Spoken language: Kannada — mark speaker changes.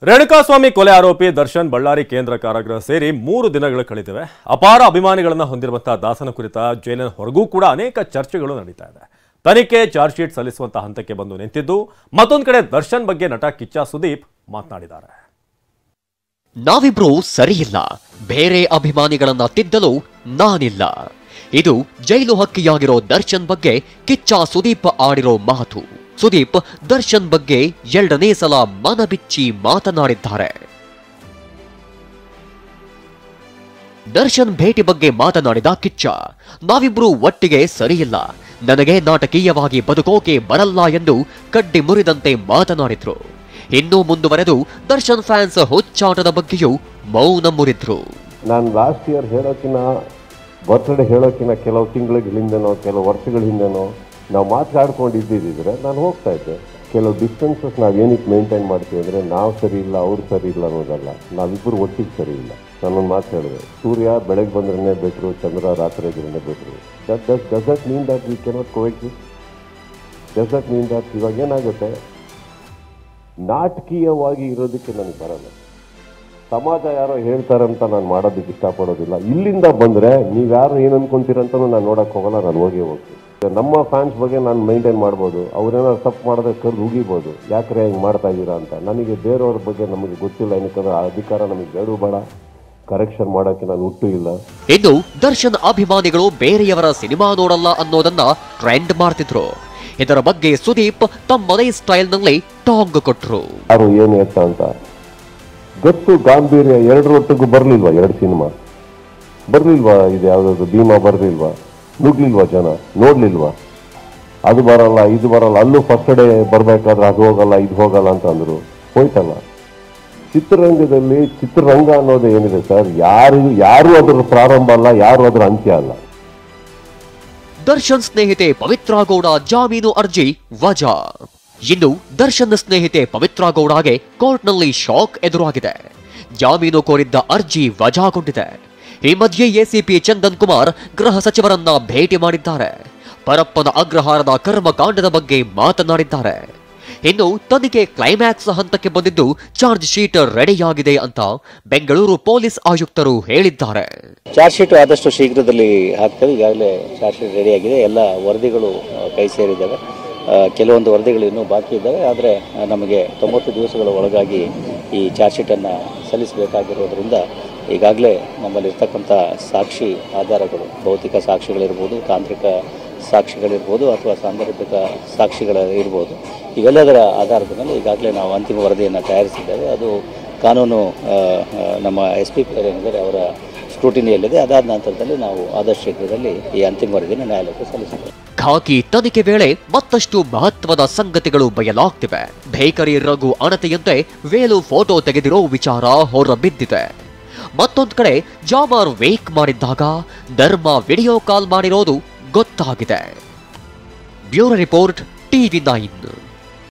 Speaker 1: ರೇಣುಕಾಸ್ವಾಮಿ ಕೊಲೆ ಆರೋಪಿ ದರ್ಶನ್ ಬಳ್ಳಾರಿ ಕೇಂದ್ರ ಕಾರಾಗೃಹ ಸೇರಿ 3 ದಿನಗಳು ಕಳೆದಿವೆ. ಅಪಾರ ಅಭಿಮಾನಿಗಳನ್ನು ಹೊಂದಿರುವಂತಹ ದಾಸನ ಕುರಿತ ಜೈಲಿನ ಹೊರಗೂ ಕೂಡ ಅನೇಕ ಚರ್ಚೆಗಳು ನಡೀತಾ ಇದೆ. ತನಿಖೆ ಚಾರ್ಜ್ ಶೀಟ್ ಸಲ್ಲಿಸುವಂತ ಹಂತಕ್ಕೆ ಬಂದು ನಿಂತಿದ್ದು, ಮತ್ತೊಂದು ಕಡೆ ದರ್ಶನ್ ಬಗ್ಗೆ ನಟ ಕಿಚ್ಚ ಸುದೀಪ್ ಮಾತನಾಡಿದ್ದಾರೆ.
Speaker 2: ನಾವಿಬ್ರು ಸರಿಯಿಲ್ಲ, ಬೇರೆ ಅಭಿಮಾನಿಗಳನ್ನ ತಿದ್ದಲು ನಾನಿಲ್ಲ. ಇದು ಜೈಲು ಹಕ್ಕಿಯಾಗಿರೋ ದರ್ಶನ್ ಬಗ್ಗೆ ಕಿಚ್ಚ ಸುದೀಪ್ ಆಡಿರೋ ಮಾತು. ಸುದೀಪ್ ದರ್ಶನ್ ಬಗ್ಗೆ 2ನೇ ಸಲ ಮನಬಿಚ್ಚಿ ಮಾತನಾಡಿದ್ದಾರೆ. ದರ್ಶನ್ ಭೇಟಿ ಬಗ್ಗೆ ಮಾತನಾಡಿದ ಕಿಚ್ಚ, ನಾವಿಬ್ರು ಒಟ್ಟಿಗೆ ಸರಿಯಿಲ್ಲ, ನನಗೆ ನಾಟಕೀಯವಾಗಿ ಬದುಕೋಕೆ ಬರಲ್ಲ ಎಂದು ಕಡ್ಡಿ ಮುರಿದಂತೆ ಮಾತನಾಡಿದ್ರು. ಇನ್ನೂ ಮುಂದುವರೆದು ದರ್ಶನ್ ಫ್ಯಾನ್ಸ್ ಹುಚ್ಚಾಟದ ಬಗ್ಗೆಯೂ ಮೌನ ಮುರಿದ್ರು.
Speaker 3: ನಾನು ಲಾಸ್ಟ್ ಇಯರ್ ಹೇಳೋಕಿನ ಬರ್ತ್ಡೇ ಹೇಳೋಕಿನ ಕೆಲವು ತಿಂಗಳ ಹಿಂದೆನೋ ಕೆಲವು ವರ್ಷಗಳ ಹಿಂದೆನೋ ನಾವು ಮಾತಾಡ್ಕೊಂಡಿದ್ದಿದ್ರೆ ನಾನು ಹೋಗ್ತಾ ಇದ್ದೆ. ಕೆಲವು ಡಿಸ್ಟೆನ್ಸಸ್ ನಾವೇನಕ್ಕೆ ಮೇಂಟೈನ್ ಮಾಡ್ತೀವಿ ಅಂದರೆ ನಾವು ಸರಿ ಇಲ್ಲ ಅವ್ರು ಸರಿ ಇಲ್ಲ ಅನ್ನೋದಲ್ಲ, ನಾವಿಬ್ಬರು ಒಟ್ಟಿಗೆ ಸರಿ ಇಲ್ಲ. ನಾನೊಂದು ಮಾತು ಹೇಳಿದೆ, ಸೂರ್ಯ ಬೆಳಗ್ಗೆ ಬಂದ್ರೇ ಬೆಟ್ರು, ಚಂದ್ರ ರಾತ್ರಿ ಇದ್ರೇ better. Does that mean that we cannot coexist? Does that mean that ಇವಾಗ ಏನಾಗುತ್ತೆ, ನಾಟಕೀಯವಾಗಿ ಇರೋದಕ್ಕೆ ನನಗೆ ಬರಲ್ಲ. ಸಮಾಜ ಯಾರೋ ಹೇಳ್ತಾರಂತ ನಾನು ಮಾಡೋದಕ್ಕೆ ಇಷ್ಟಪಡೋದಿಲ್ಲ. ಇಲ್ಲಿಂದ ಬಂದರೆ ನೀವ್ಯಾರು ಏನು ಅನ್ಕೊಂತೀರಂತನೂ ನಾನು ನೋಡೋಕ್ಕೆ ಹೋಗಲ್ಲ, ನಾನು ಹೋಗೇ ಹೋಗ್ತೀನಿ. ನಮ್ಮ ಫ್ಯಾನ್ಸ್ ಬಗ್ಗೆ ನಾನು ಮೇಂಟೈನ್ ಮಾಡ್ಬೋದು, ಅವ್ರೇನಾದ್ರು ತಪ್ಪು ಮಾಡೋದಕ್ಕೆ ಕರೆದು ಉಗಿಬೋದು, ಯಾಕ್ರೆ ಹಿಂಗೆ ಮಾಡ್ತಾ ಇದ್ದೀರಾ ಅಂತ. ನನಗೆ ಬೇರೆಯವ್ರ ಬಗ್ಗೆ ನಮಗೆ ಗೊತ್ತಿಲ್ಲ, ಏನಕ್ಕಂದ್ರೆ ಆ ಅಧಿಕಾರ ನಮಗೆ ಬೇಡ ಬೇಡ, ಕರೆಕ್ಷನ್ ಮಾಡೋಕ್ಕೆ ನಾನು ಹುಟ್ಟು ಇಲ್ಲ.
Speaker 2: ಇನ್ನು ದರ್ಶನ್ ಅಭಿಮಾನಿಗಳು ಬೇರೆಯವರ ಸಿನಿಮಾ ನೋಡಲ್ಲ ಅನ್ನೋದನ್ನ ಟ್ರೆಂಡ್ ಮಾಡ್ತಿದ್ರು. ಇದರ ಬಗ್ಗೆ ಸುದೀಪ್ ತಮ್ಮದೇ ಸ್ಟೈಲ್ನಲ್ಲಿ ಟಾಂಗ್ ಕೊಟ್ರು.
Speaker 3: ಯಾರು ಏನು ಎತ್ತ ಅಂತ ಗೊತ್ತು, ಗಾಂಭೀರ್ಯ ಎರಡರೊಟ್ಟಿಗೂ ಬರಲಿಲ್ವಾ? 2 ಸಿನಿಮಾ ಬರಲಿಲ್ವಾ? ಇದು ಯಾವುದಾದ್ರು ಭೀಮಾ ಬರಲಿಲ್ವಾ? ನುಗ್ಲಿಲ್ವಾ? ಜನ ನೋಡ್ಲಿಲ್ವಾ? ಅದು ಬರಲ್ಲ ಇದು ಬರಲ್ಲ, ಅಲ್ಲೂ ಫಸ್ಟ್ ಡೇ ಬರಬೇಕಾದ್ರೆ ಅದು ಹೋಗಲ್ಲ ಇದು ಹೋಗಲ್ಲ ಅಂತ ಅಂದರು, ಹೋಯ್ತಲ್ಲ. ಚಿತ್ರರಂಗದಲ್ಲಿ ಚಿತ್ರರಂಗ ಅನ್ನೋದು ಏನಿದೆ ಸರ್, ಯಾರು ಅದರ ಪ್ರಾರಂಭ ಅಲ್ಲ, ಯಾರು ಅದರ ಅಂತ್ಯ ಅಲ್ಲ.
Speaker 2: ದರ್ಶನ್ ಸ್ನೇಹಿತೆ ಪವಿತ್ರ ಗೌಡ ಜಾಮೀನು ಅರ್ಜಿ ವಜಾ. ಇನ್ನು ದರ್ಶನ್ ಸ್ನೇಹಿತೆ ಪವಿತ್ರ ಗೌಡಗೆ ಕೋರ್ಟ್ನಲ್ಲಿ ಶಾಕ್ ಎದುರಾಗಿದೆ. ಜಾಮೀನು ಕೋರಿದ್ದ ಅರ್ಜಿ ವಜಾಗೊಂಡಿದೆ. ಈ ಮಧ್ಯೆ ಎಸಿಪಿ ಚಂದನ್ ಕುಮಾರ್ ಗೃಹ ಸಚಿವರನ್ನ ಭೇಟಿ ಮಾಡಿದ್ದಾರೆ. ಪರಪ್ಪನ ಅಗ್ರಹಾರದ ಕರ್ಮಕಾಂಡದ ಬಗ್ಗೆ ಮಾತನಾಡಿದ್ದಾರೆ. ಇನ್ನು ತನಿಖೆ ಕ್ಲೈಮ್ಯಾಕ್ಸ್ ಹಂತಕ್ಕೆ ಬಂದಿದ್ದು, ಚಾರ್ಜ್ ಶೀಟ್ ರೆಡಿಯಾಗಿದೆ ಅಂತ ಬೆಂಗಳೂರು ಪೊಲೀಸ್ ಆಯುಕ್ತರು ಹೇಳಿದ್ದಾರೆ.
Speaker 4: ಚಾರ್ಜ್ ಶೀಟ್ ಆದಷ್ಟು ಶೀಘ್ರದಲ್ಲಿ ಹಾಕ್ತೇವೆ. ಈಗಾಗಲೇ ಚಾರ್ಜ್ ಶೀಟ್ ರೆಡಿಯಾಗಿದೆ. ಎಲ್ಲ ವರದಿಗಳು ಕೈ ಸೇರಿದ್ದಾವೆ. ಕೆಲವೊಂದು ವರದಿಗಳು ಇನ್ನೂ ಬಾಕಿ ಇದ್ದಾವೆ. ಆದರೆ ನಮಗೆ 90 ದಿವಸಗಳ ಒಳಗಾಗಿ ಈ ಚಾರ್ಜ್ ಶೀಟನ್ನು ಸಲ್ಲಿಸಬೇಕಾಗಿರೋದ್ರಿಂದ ಈಗಾಗಲೇ ನಮ್ಮಲ್ಲಿರ್ತಕ್ಕಂಥ ಸಾಕ್ಷಿ ಆಧಾರಗಳು, ಭೌತಿಕ ಸಾಕ್ಷಿಗಳಿರ್ಬೋದು, ತಾಂತ್ರಿಕ ಸಾಕ್ಷಿಗಳಿರ್ಬೋದು, ಅಥವಾ ಸಾಂದರ್ಭಿಕ ಸಾಕ್ಷಿಗಳಿರ್ಬೋದು, ಇವೆಲ್ಲದರ ಆಧಾರದ ಮೇಲೆ ಈಗಾಗಲೇ ನಾವು ಅಂತಿಮ ವರದಿಯನ್ನು ತಯಾರಿಸಿದ್ದೇವೆ. ಅದು ಕಾನೂನು ನಮ್ಮ SP ಏನಿದ್ದಾರೆ ಅವರ ಸ್ಕ್ರೂಟಿನಿಯಲ್ಲಿದೆ. ಅದಾದ ನಂತರದಲ್ಲಿ ನಾವು ಆದಷ್ಟು ಶೀಘ್ರದಲ್ಲಿ ಈ ಅಂತಿಮ ವರದಿಯನ್ನು ನ್ಯಾಯಾಲಯಕ್ಕೆ ಸಲ್ಲಿಸುತ್ತೇವೆ.
Speaker 2: ಖಾಕಿ ತನಿಖೆ ವೇಳೆ ಮತ್ತಷ್ಟು ಮಹತ್ವದ ಸಂಗತಿಗಳು ಬಯಲಾಗ್ತಿವೆ. ಬೇಕರಿ ರಘು ಅಣತೆಯಂತೆ ವೇಲು ಫೋಟೋ ತೆಗೆದಿರೋ ವಿಚಾರ ಹೊರಬಿದ್ದಿದೆ. ಮತ್ತೊಂದು ಕಡೆ ಜಾಮಾರ್ ವೇಕ್ ಮಾಡಿದ್ದಾಗ ಧರ್ಮ ವಿಡಿಯೋ ಕಾಲ್ ಮಾಡಿರೋದು ಗೊತ್ತಾಗಿದೆ. Bureau report, TV9.